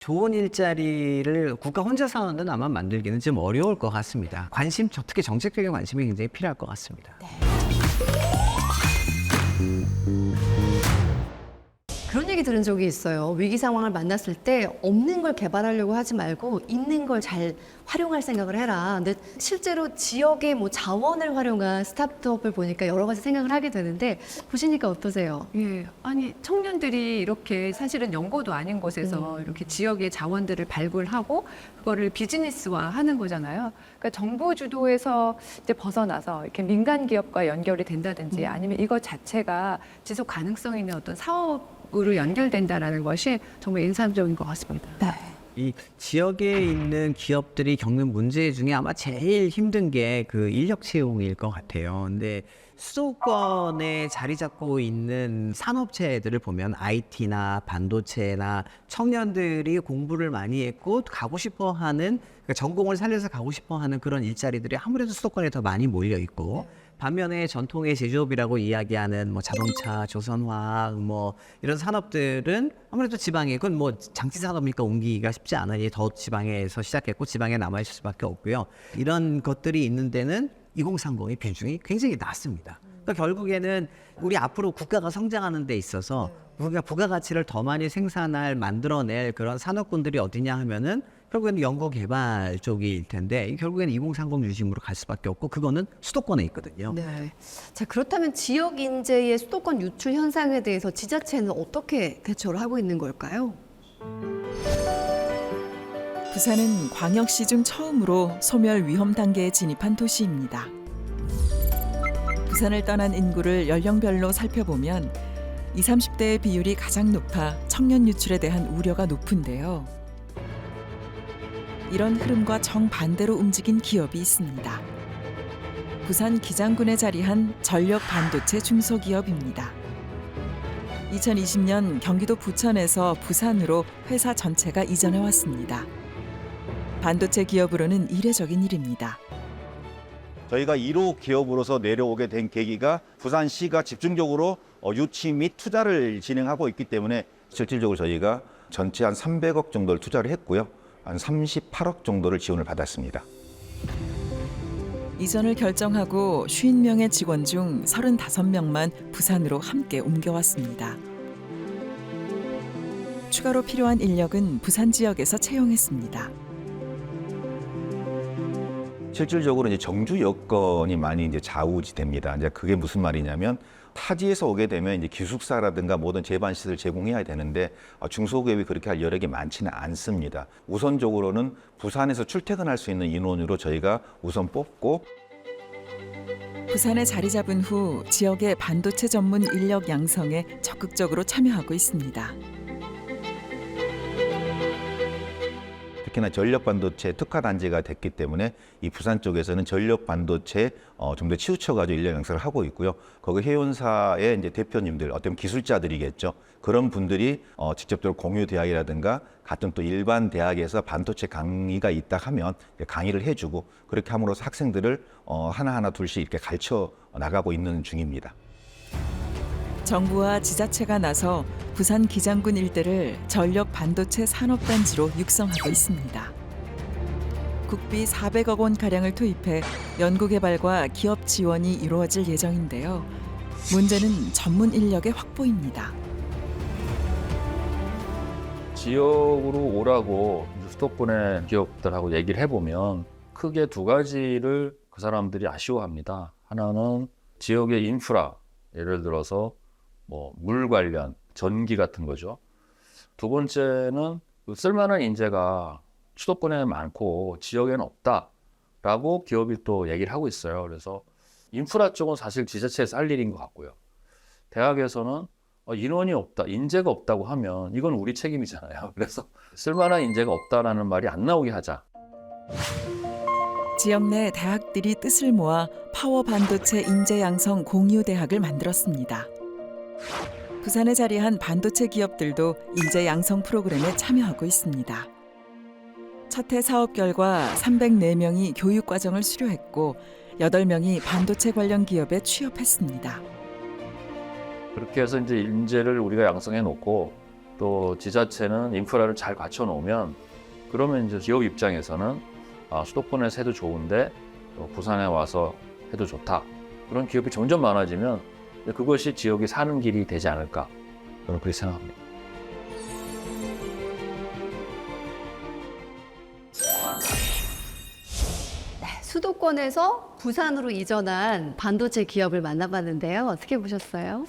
좋은 일자리를 국가 혼자서는 아마 만들기는 좀 어려울 것 같습니다. 특히 정책적인 관심이 굉장히 필요할 것 같습니다. 그런 얘기 들은 적이 있어요. 위기 상황을 만났을 때 없는 걸 개발하려고 하지 말고 있는 걸 잘 활용할 생각을 해라. 근데 실제로 지역의 뭐 자원을 활용한 스타트업을 보니까 여러 가지 생각을 하게 되는데 보시니까 어떠세요? 예, 아니 청년들이 이렇게 사실은 연고도 아닌 곳에서 이렇게 지역의 자원들을 발굴하고 그거를 비즈니스화하는 거잖아요. 그러니까 정부 주도에서 이제 벗어나서 이렇게 민간 기업과 연결이 된다든지 아니면 이것 자체가 지속 가능성 있는 어떤 사업으로 연결된다라는 것이 정말 인상적인 것 같습니다. 이 지역에 있는 기업들이 겪는 문제 중에 아마 제일 힘든 게 그 인력 채용일 것 같아요. 근데 수도권에 자리 잡고 있는 산업체들을 보면 IT나 반도체나 청년들이 공부를 많이 했고 가고 싶어 하는, 그러니까 전공을 살려서 가고 싶어 하는 그런 일자리들이 아무래도 수도권에 더 많이 몰려 있고, 반면에 전통의 제조업이라고 이야기하는 뭐 자동차, 조선화학 뭐 이런 산업들은 아무래도 지방에, 그건 뭐 장치 산업이니까 옮기기가 쉽지 않으니 더 지방에서 시작했고 지방에 남아 있을 수밖에 없고요. 이런 것들이 있는 데는 2030의 비중이 굉장히 낮습니다. 그러니까 결국에는 우리 앞으로 국가가 성장하는 데 있어서 우리가 부가가치를 더 많이 만들어낼 그런 산업군들이 어디냐 하면은 결국에는 연구개발 쪽일 텐데 결국에는 2030 중심으로 갈 수밖에 없고, 그거는 수도권에 있거든요. 네. 자, 그렇다면 지역 인재의 수도권 유출 현상에 대해서 지자체는 어떻게 대처를 하고 있는 걸까요? 부산은 광역시 중 처음으로 소멸 위험 단계에 진입한 도시입니다. 부산을 떠난 인구를 연령별로 살펴보면 20, 30대의 비율이 가장 높아 청년 유출에 대한 우려가 높은데요. 이런 흐름과 정반대로 움직인 기업이 있습니다. 부산 기장군에 자리한 전력 반도체 중소기업입니다. 2020년 경기도 부천에서 부산으로 회사 전체가 이전해 왔습니다. 반도체 기업으로는 이례적인 일입니다. 저희가 1호 기업으로서 내려오게 된 계기가 부산시가 집중적으로 유치 및 투자를 진행하고 있기 때문에 실질적으로 저희가 전체 한 300억 정도를 투자를 했고요. 한 38억 정도를 지원을 받았습니다. 이전을 결정하고 50명의 직원 중 35명만 부산으로 함께 옮겨왔습니다. 추가로 필요한 인력은 부산 지역에서 채용했습니다. 실질적으로 이제 정주 여건이 많이 이제 좌우지됩니다. 이제 그게 무슨 말이냐면 타지에서 오게 되면 이제 기숙사라든가 모든 제반 시설을 제공해야 되는데 중소기업이 그렇게 할 여력이 많지는 않습니다. 우선적으로는 부산에서 출퇴근할 수 있는 인원으로 저희가 우선 뽑고, 부산에 자리 잡은 후 지역의 반도체 전문 인력 양성에 적극적으로 참여하고 있습니다. 특히나 전력 반도체 특화 단지가 됐기 때문에 이 부산 쪽에서는 전력 반도체 좀 더 치우쳐가지고 인력 양성을 하고 있고요. 거기 회원사의 이제 대표님들, 어떤 기술자들이겠죠. 그런 분들이 직접적으로 공유 대학이라든가 같은 또 일반 대학에서 반도체 강의가 있다 하면 강의를 해주고, 그렇게 함으로써 학생들을 하나하나 둘씩 이렇게 가르쳐 나가고 있는 중입니다. 정부와 지자체가 나서 부산 기장군 일대를 전력 반도체 산업단지로 육성하고 있습니다. 국비 400억 원 가량을 투입해 연구개발과 기업 지원이 이루어질 예정인데요. 문제는 전문 인력의 확보입니다. 지역으로 오라고 수도권의 기업들하고 얘기를 해보면 크게 두 가지를 그 사람들이 아쉬워합니다. 하나는 지역의 인프라, 예를 들어서 뭐 물 관련, 전기 같은 거죠. 두 번째는 쓸만한 인재가 수도권에 많고 지역에는 없다라고 기업이 또 얘기를 하고 있어요. 그래서 인프라 쪽은 사실 지자체에서 할 일인 것 같고요. 대학에서는 인원이 없다, 인재가 없다고 하면 이건 우리 책임이잖아요. 그래서 쓸만한 인재가 없다라는 말이 안 나오게 하자. 지역 내 대학들이 뜻을 모아 파워 반도체 인재 양성 공유 대학을 만들었습니다. 부산에 자리한 반도체 기업들도 인재 양성 프로그램에 참여하고 있습니다. 첫 해 사업 결과 304명이 교육 과정을 수료했고 8명이 반도체 관련 기업에 취업했습니다. 그렇게 해서 이제 인재를 우리가 양성해 놓고 또 지자체는 인프라를 잘 갖춰 놓으면 그러면 이제 기업 입장에서는 수도권에서 해도 좋은데 또 부산에 와서 해도 좋다. 그런 기업이 점점 많아지면 그것이 지역이 사는 길이 되지 않을까. 저는 그렇게 생각합니다. 수도권에서 부산으로 이전한 반도체 기업을 만나봤는데요. 어떻게 보셨어요?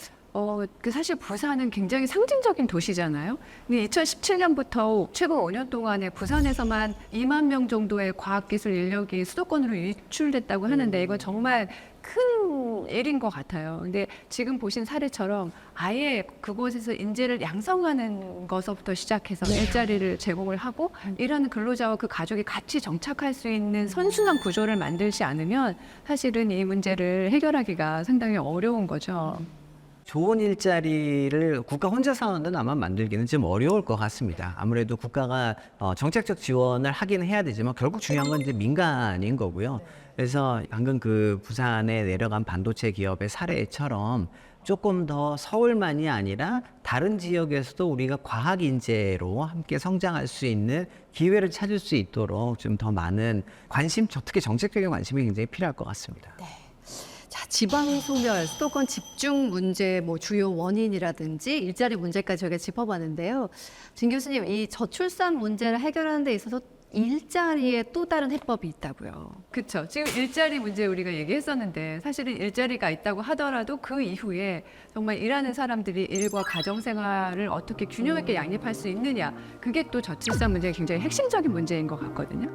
사실 부산은 굉장히 상징적인 도시잖아요. 근데 2017년부터 최근 5년 동안에 부산에서만 2만 명 정도의 과학기술 인력이 수도권으로 유출됐다고 하는데 이건 정말 큰 일인 것 같아요. 근데 지금 보신 사례처럼 아예 그곳에서 인재를 양성하는 것부터 시작해서 일자리를 제공을 하고 일하는 근로자와 그 가족이 같이 정착할 수 있는 선순환 구조를 만들지 않으면 사실은 이 문제를 해결하기가 상당히 어려운 거죠. 좋은 일자리를 국가 혼자서는 아마 만들기는 좀 어려울 것 같습니다. 아무래도 국가가 정책적 지원을 하긴 해야 되지만 결국 중요한 건 이제 민간인 거고요. 그래서 방금 그 부산에 내려간 반도체 기업의 사례처럼 조금 더 서울만이 아니라 다른 지역에서도 우리가 과학 인재로 함께 성장할 수 있는 기회를 찾을 수 있도록 좀 더 많은 관심, 특히 정책적인 관심이 굉장히 필요할 것 같습니다. 자, 지방 소멸, 수도권 집중 문제 주요 원인이라든지 일자리 문제까지 저희가 짚어봤는데요. 진 교수님, 이 저출산 문제를 해결하는 데 있어서 일자리에 또 다른 해법이 있다고요. 그렇죠. 지금 일자리 문제 우리가 얘기했었는데 사실은 일자리가 있다고 하더라도 그 이후에 정말 일하는 사람들이 일과 가정생활을 어떻게 균형 있게 양립할 수 있느냐. 그게 또 저출산 문제의 굉장히 핵심적인 문제인 것 같거든요.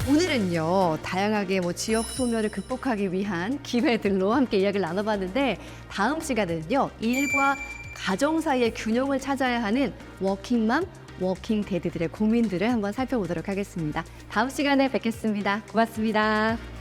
오늘은요, 다양하게 지역 소멸을 극복하기 위한 기회들로 함께 이야기를 나눠봤는데 다음 시간에는요, 일과 가정 사이의 균형을 찾아야 하는 워킹맘, 워킹데드들의 고민들을 한번 살펴보도록 하겠습니다. 다음 시간에 뵙겠습니다. 고맙습니다.